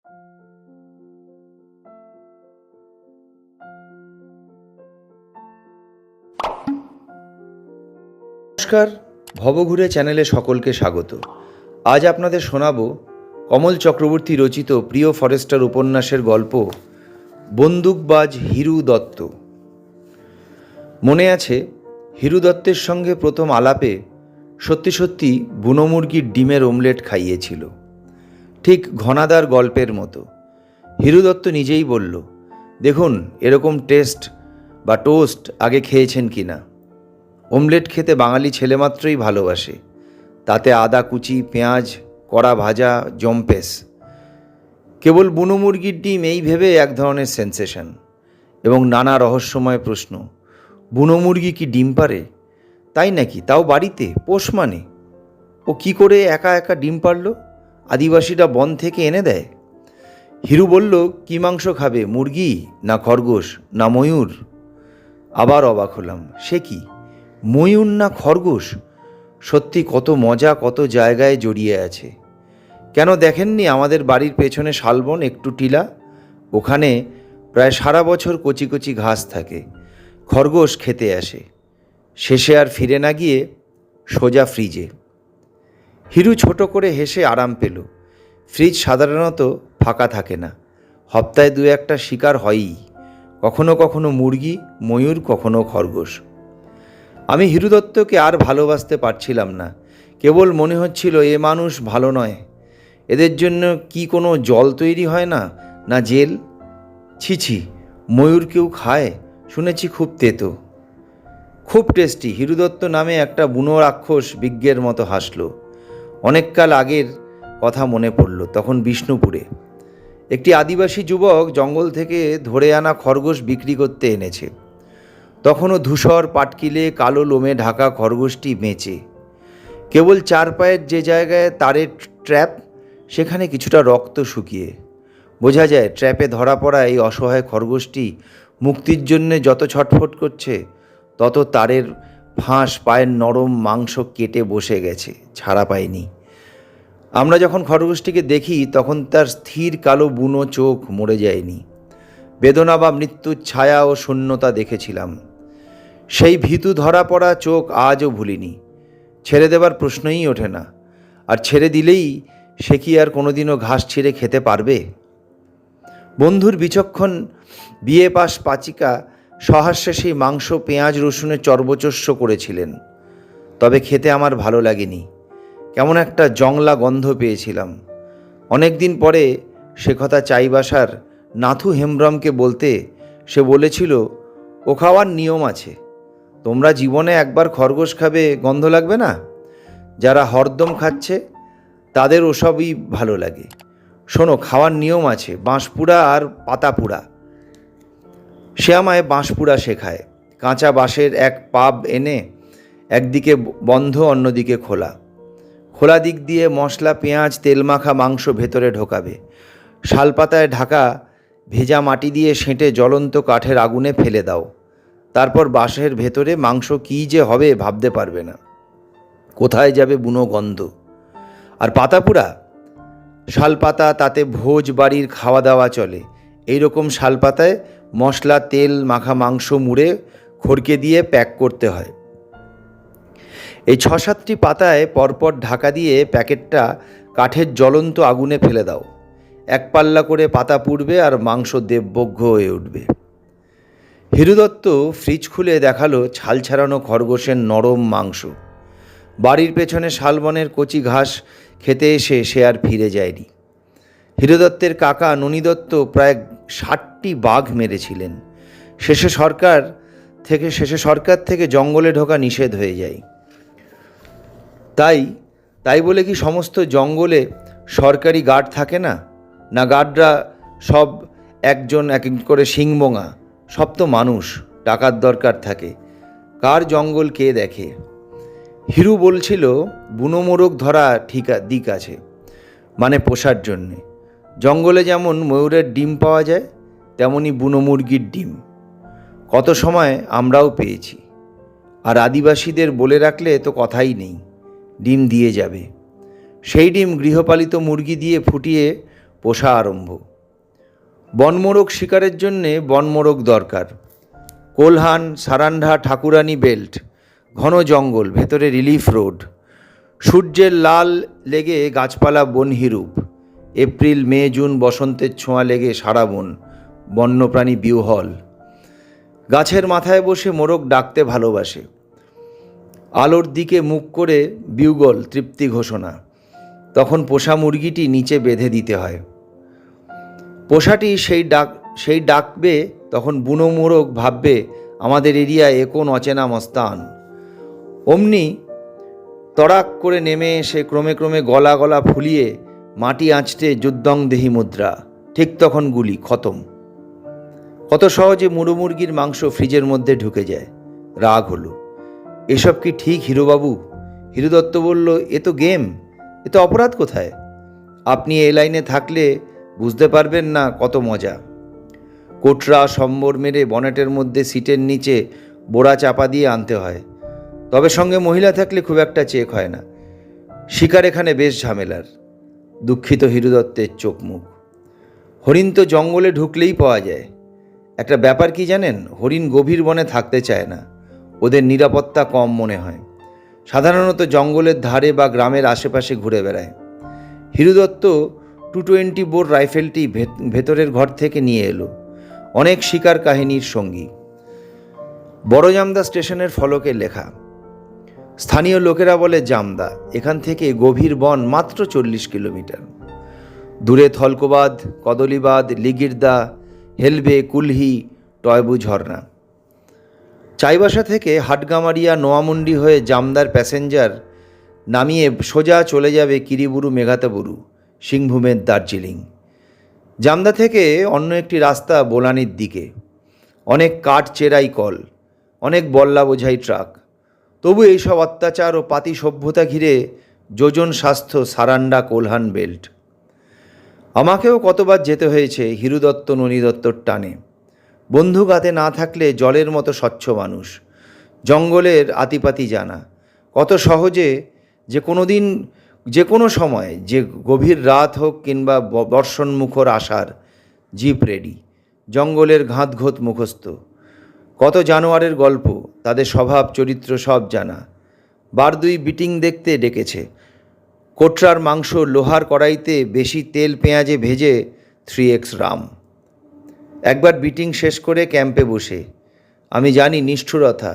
নমস্কার, ভবঘুরে চ্যানেলে সকলকে স্বাগত। আজ আপনাদের শোনাব কমল চক্রবর্তী রচিত প্রিয় ফরেস্টার উপন্যাসের গল্প বন্দুকবাজ হিরু দত্ত। মনে আছে, হিরু দত্তের সঙ্গে প্রথম আলাপে সত্যি সত্যি বুনো মুরগির ডিমের অমলেট খাইয়েছিল, ঠিক ঘনাদার গল্পের মতো। হিরু দত্ত নিজেই বলল, দেখুন এরকম টেস্ট বা টোস্ট আগে খেয়েছেন কি না। অমলেট খেতে বাঙালি ছেলেমাত্রই ভালোবাসে, তাতে আদা কুচি, পেঁয়াজ, কড়া ভাজা, জম্পেস। কেবল বুনো মুরগির ডিম এই ভেবে এক ধরনের সেন্সেশন এবং নানা রহস্যময় প্রশ্ন। বুনো মুরগি কি ডিম পারে? তাই নাকি? তাও বাড়িতে, পোষ মানে? ও কি করে একা একা ডিম পারল? আদিবাসীরা বন থেকে এনে দেয়? হিরু বলল, কি মাংস খাবে, মুরগি না খরগোশ না ময়ূর? আবার অবাক হলাম, সে কি, ময়ূর না খরগোশ? সত্যি কত মজা কত জায়গায় জড়িয়ে আছে। কেন দেখেননি আমাদের বাড়ির পেছনে শালবন একটু টিলা? ওখানে প্রায় সারা বছর কচি কচি ঘাস থাকে। খরগোশ খেতে আসে, শেষে আর ফিরে না গিয়ে সোজা ফ্রিজে। হিরু ছোট করে হেসে আরাম পেল। ফ্রিজ সাধারণত ফাঁকা থাকে না, সপ্তাহে দু একটা শিকার হয়ই, কখনো কখনো মুরগি, ময়ূর, কখনো খরগোশ। আমি হিরু দত্তকে আর ভালোবাসতে পারছিলাম না। কেবল মনে হচ্ছিল এ মানুষ ভালো নয়। এদের জন্য কি কোনো জল তৈরি হয় না, না জেল? ছিছি, ময়ূর কেউ খায়? শুনেছি খুব তেতো, খুব টেস্টি। হিরু দত্ত নামে একটা বুনো রাক্ষস বিজ্ঞের মতো হাসল। অনেককাল আগের কথা মনে পড়ল। তখন বিষ্ণুপুরে একটি আদিবাসী যুবক জঙ্গল থেকে ধরে আনা খরগোশ বিক্রি করতে এনেছে। তখনও ধূসর পাটকিলে কালো লোমে ঢাকা খরগোশটি বেঁচে। কেবল চার পায়ের যে জায়গায় তারের ট্র্যাপ, সেখানে কিছুটা রক্ত শুকিয়ে। বোঝা যায় ট্র্যাপে ধরা পড়া এই অসহায় খরগোশটি মুক্তির জন্যে যত ছটফট করছে, তত তারের ফাঁস পায়ের নরম মাংস কেটে বসে গেছে, ছাড়া পায়নি। আমরা যখন খরগোশটিকে দেখি তখন তার স্থির কালো বুনো চোখ মরে যায়নি। বেদনা বা মৃত্যুর ছায়া ও শূন্যতা দেখেছিলাম। সেই ভীতু ধরা পড়া চোখ আজও ভুলিনি। ছেড়ে দেবার প্রশ্নই ওঠে না। আর ছেড়ে দিলেই সে কি আর কোনোদিনও ঘাস ছিঁড়ে খেতে পারবে? বন্ধুর বিচক্ষণ বিয়ে পাশ পাচিকা সহাস্যে সেই মাংস পেঁয়াজ রসুনের চর্বচস্য করেছিলেন। তবে খেতে আমার ভালো লাগেনি, কেমন একটা জংলা গন্ধ পেয়েছিলাম। অনেক দিন পরে সে কথা চাইবাসার নাথু হেমব্রমকে বলতে সে বলেছিল, ও খাওয়ার নিয়ম আছে। তোমরা জীবনে একবার খরগোশ খাবে, গন্ধ লাগবে না? যারা হরদম খাচ্ছে তাদের ওসবই ভালো লাগে। শোনো, খাওয়ার নিয়ম আছে, বাঁশপুড়া আর পাতাপুড়া। সে আমায় বাঁশপুড়া শেখায়। কাঁচা বাঁশের এক পাব এনে একদিকে বন্ধ অন্যদিকে খোলা, খোলা দিক দিয়ে মশলা, পেঁয়াজ, তেল মাখা মাংস ভেতরে ঢোকাবে। শালপাতায় ঢাকা ভেজা মাটি দিয়ে সেঁটে জ্বলন্ত কাঠের আগুনে ফেলে দাও। তারপর বাঁশের ভেতরে মাংস কী যে হবে ভাবতে পারবে না। কোথায় যাবে বুনো গন্ধ। আর পাতাপুরা, শালপাতা, তাতে ভোজ বাড়ির খাওয়া দাওয়া চলে। এইরকম শালপাতায় মশলা, তেল মাখা মাংস মুড়ে খড়কে দিয়ে প্যাক করতে হয়। এই ৬-৭টি পাতায় পরপর ঢাকা দিয়ে প্যাকেটটা কাঠের জ্বলন্ত আগুনে ফেলে দাও। এক পাল্লা করে পাতা পুড়বে আর মাংস দেবভোগ্য হয়ে উঠবে। হিরু দত্ত ফ্রিজ খুলে দেখালো ছাল ছাড়ানো খরগোশের নরম মাংস। বাড়ির পেছনে শালবনের কচি ঘাস খেতে এসে সে আর ফিরে যায়নি। হিরু দত্তের কাকা ননী দত্ত প্রায় ৬০টি বাঘ মেরেছিলেন। শেষে সরকার থেকে জঙ্গলে ঢোকা নিষেধ হয়ে যায়। তাই বলে কি সমস্ত জঙ্গলে সরকারি গার্ড থাকে না? না, গার্ডরা সব একজন এক করে সিংবোঙা। সব তো মানুষ, টাকার দরকার থাকে, কার জঙ্গল কে দেখে। হিরু বলছিল, বুনো মোরগ ধরা দিক আছে, মানে পোষার জন্যে। জঙ্গলে যেমন ময়ূরের ডিম পাওয়া যায়, তেমনি বুনো মুরগির ডিম কত সময় আমরাও পেয়েছি। আর আদিবাসীদের বলে রাখলে তো কথাই নেই, ডিম দিয়ে যাবে। সেই ডিম গৃহপালিত মুরগি দিয়ে ফুটিয়ে পোষা আরম্ভ। বনমোরগ শিকারের জন্যে বনমোরগ দরকার। কোলহান, সারান্ডা, ঠাকুরানী বেল্ট, ঘন জঙ্গল, ভেতরে রিলিফ রোড, সূর্যের লাল লেগে গাছপালা বনহিরূপ, এপ্রিল, মে, জুন বসন্তের ছোঁয়া লেগে সারা বন, বন্যপ্রাণী বিহ্বল। গাছের মাথায় বসে মোরগ ডাকতে ভালোবাসে। আলোর দিকে মুখ করে বিউগল, তৃপ্তি ঘোষণা। তখন পোষা মুরগিটি নিচে বেঁধে দিতে হয়। পোষাটি সেই ডাকবে, তখন বুনো মোরগ ভাববে আমাদের এরিয়ায় এ কোন অচেনা মস্তান। অমনি তড়াক করে নেমে এসে ক্রমে ক্রমে গলা গলা ফুলিয়ে মাটি আঁচড়ে যুদ্ধং দেহি মুদ্রা। ঠিক তখন গুলি খতম। কত সহজে মুরগির মাংস ফ্রিজের মধ্যে ঢুকে যায়। রাগ হলো, এসব কি ঠিক হিরোবাবু? হিরুদত্ত বলল, এ তো গেম, এ তো অপরাধ কোথায়? আপনি এই লাইনে থাকলে বুঝতে পারবেন না কত মজা। কোটরা সম্বর মেরে বনেটের মধ্যে সিটের নিচে বোড়া চাপা দিয়ে আনতে হয়। তবে সঙ্গে মহিলা থাকলে খুব একটা চেক হয় না। শিকার এখানে বেশ ঝামেলার। দুঃখিত হিরুদত্তের চোখ মুখ। হরিণ তো জঙ্গলে ঢুকলেই পাওয়া যায়। একটা ব্যাপার কি জানেন, হরিণ গভীর বনে থাকতে চায় না। ওদের নিরাপত্তা কম মনে হয়। সাধারণত জঙ্গলের ধারে বা গ্রামের আশেপাশে ঘুরে বেড়ায়। হিরুদত্ত 220 বোর রাইফেলটি ভেতরের ঘর থেকে নিয়ে এলো। অনেক শিকার কাহিনীর সঙ্গী। বড় জামদা স্টেশনের ফলকে লেখা। স্থানীয় লোকেরা বলে জামদা। এখান থেকে গভীর বন মাত্র 40 কিলোমিটার। দূরে থলকোবাদ, কদলীবাদ, লিগিরদা, হেলবে, কুলহি, টয়বু ঝর্ণা। চাইবাসা থেকে হাটগামারিয়া, নোয়ামুন্ডি হয়ে জামদার প্যাসেঞ্জার নামিয়ে সোজা চলে যাবে কিরিবুরু, মেঘাতাবুরু, সিংভূমের দার্জিলিং। জামদা থেকে অন্য একটি রাস্তা বোলানির দিকে। অনেক কাঠ চেরাই কল, অনেক বল্লা বোঝাই ট্রাক। তবু এইসব অত্যাচার ও পাতি সভ্যতা ঘিরে যোজন স্বাস্থ্য সারান্ডা, কোলহান বেল্ট। আমাকেও কতবার যেতে হয়েছে হিরুদত্ত, ননীদত্তর টানে। বন্দুক হাতে না থাকলে জলের মতো স্বচ্ছ মানুষ, জঙ্গলের আতিপাতি জানা। কত সহজে যে কোনো সময়, যে গভীর রাত হোক কিংবা বর্ষণমুখর আষাঢ়, জিপ রেডি। জঙ্গলের ঘাতঘোত মুখস্থ। কত জানোয়ারের গল্প, তাদের স্বভাব চরিত্র সব জানা। বারদুই বিটিং দেখতে ডেকেছে। কোটরার মাংস লোহার কড়াইতে বেশি তেল পেঁয়াজে ভেজে 3x রাম। একবার বিটিং শেষ করে ক্যাম্পে বসে, আমি জানি নিষ্ঠুরতা,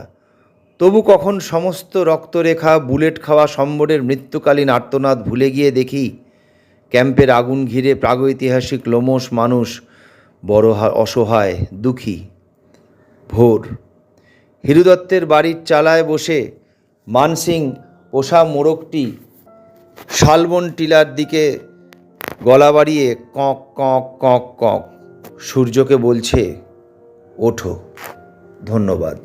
তবু কখন সমস্ত রক্তরেখা, বুলেট খাওয়া সম্বরের মৃত্যুকালীন আর্তনাদ ভুলে গিয়ে দেখি ক্যাম্পের আগুন ঘিরে প্রাগৈতিহাসিক লোমশ মানুষ বড় অসহায়, দুঃখী। ভোর। হিরুদত্তের বাড়ির চালায় বসে মানসিং পোষা মোরগটি শালবন টিলার দিকে গলা বাড়িয়ে কক কক কক কক সূর্যকে বলছে, ওঠো। ধন্যবাদ।